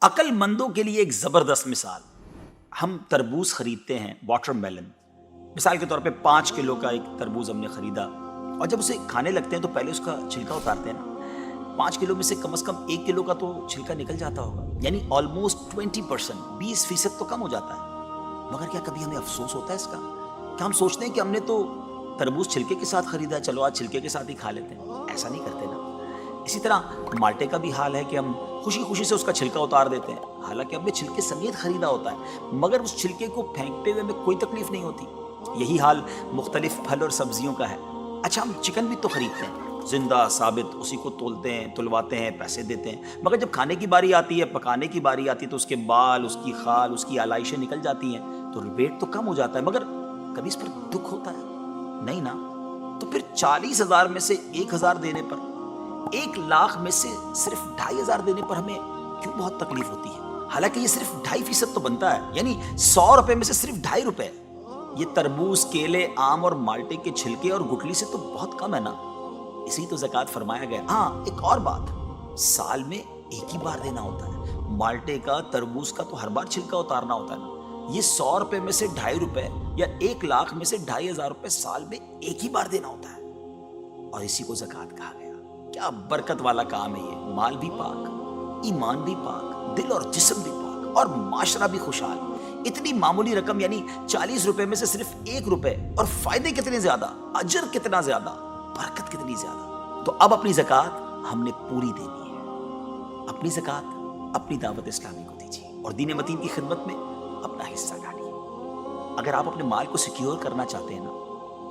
عقل مندوں کے لیے ایک زبردست مثال. ہم تربوز خریدتے ہیں، واٹر میلن. مثال کے طور پہ 5 کلو کا ایک تربوز ہم نے خریدا، اور جب اسے کھانے لگتے ہیں تو پہلے اس کا چھلکا اتارتے ہیں نا. 5 کلو میں سے کم از کم 1 کلو کا تو چھلکا نکل جاتا ہوگا، یعنی آلموسٹ 20%، 20% تو کم ہو جاتا ہے. مگر کیا کبھی ہمیں افسوس ہوتا ہے اس کا؟ کیا ہم سوچتے ہیں کہ ہم نے تو تربوز چھلکے کے ساتھ خریدا، چلو آج چھلکے کے ساتھ ہی کھا لیتے ہیں؟ ایسا نہیں کرتے نا. اسی طرح مالٹے کا بھی حال ہے کہ ہم خوشی خوشی سے اس کا چھلکا اتار دیتے ہیں، حالانکہ ہم نے چھلکے سمیت خریدا ہوتا ہے، مگر اس چھلکے کو پھینکتے ہوئے ہمیں کوئی تکلیف نہیں ہوتی. یہی حال مختلف پھل اور سبزیوں کا ہے. اچھا، ہم چکن بھی تو خریدتے ہیں، زندہ ثابت، اسی کو تولتے ہیں، تلواتے ہیں، پیسے دیتے ہیں، مگر جب کھانے کی باری آتی ہے، پکانے کی باری آتی ہے تو اس کے بال، اس کی خال، اس کی آلائشیں نکل جاتی ہیں، تو ویٹ تو کم ہو جاتا ہے، مگر کبھی اس پر دکھ ہوتا ہے؟ نہیں نا. تو پھر 40,000 میں سے 1,000 دینے پر، 1,00,000 میں سے صرف 2,500 دینے پر ہمیں کیوں بہت تکلیف ہوتی ہے؟ حالانکہ یہ صرف 2.5% تو بنتا ہے، یعنی 100 روپے میں سے صرف 2.5 روپے. یہ تربوز، کیلے، آم اور مالٹے کے چھلکے اور گٹلی سے تو بہت کم ہے نا. اسی تو زکوٰۃ فرمایا گیا. ہاں، ایک اور بات، سال میں ایک ہی بار دینا ہوتا ہے. مالٹے کا، تربوز کا تو ہر بار چھلکا اتارنا ہوتا ہے نا. یہ 100 روپے میں سے 2.5 روپے یا 1,00,000 میں سے 2,500 روپے سال میں ایک ہی بار دینا ہوتا ہے، اور اسی کو زکوٰۃ کہا گیا. کیا برکت والا کام ہے یہ. مال بھی پاک، ایمان بھی پاک، دل اور جسم بھی پاک، اور معاشرہ بھی خوشحال. اتنی معمولی رقم، یعنی 40 روپے میں سے صرف 1 روپے، اور فائدے کتنے زیادہ، اجر کتنا زیادہ، برکت کتنی زیادہ. تو اب اپنی زکوٰۃ ہم نے پوری دینی ہے. اپنی زکوٰۃ اپنی دعوت اسلامی کو دیجیے، اور دین متین کی خدمت میں اپنا حصہ ڈالیے. اگر آپ اپنے مال کو سیکیور کرنا چاہتے ہیں نا،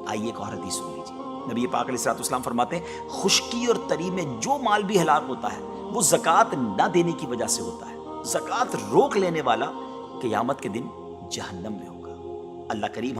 آئیے ایک اور حدیث سن لیجیے. نبی پاک علیہ الصلوۃ والسلام فرماتے ہیں، خشکی اور تری میں جو مال بھی ہلاک ہوتا ہے وہ زکوٰۃ نہ دینے کی وجہ سے ہوتا ہے. زکوٰۃ روک لینے والا قیامت کے دن جہنم میں ہوگا. اللہ کریم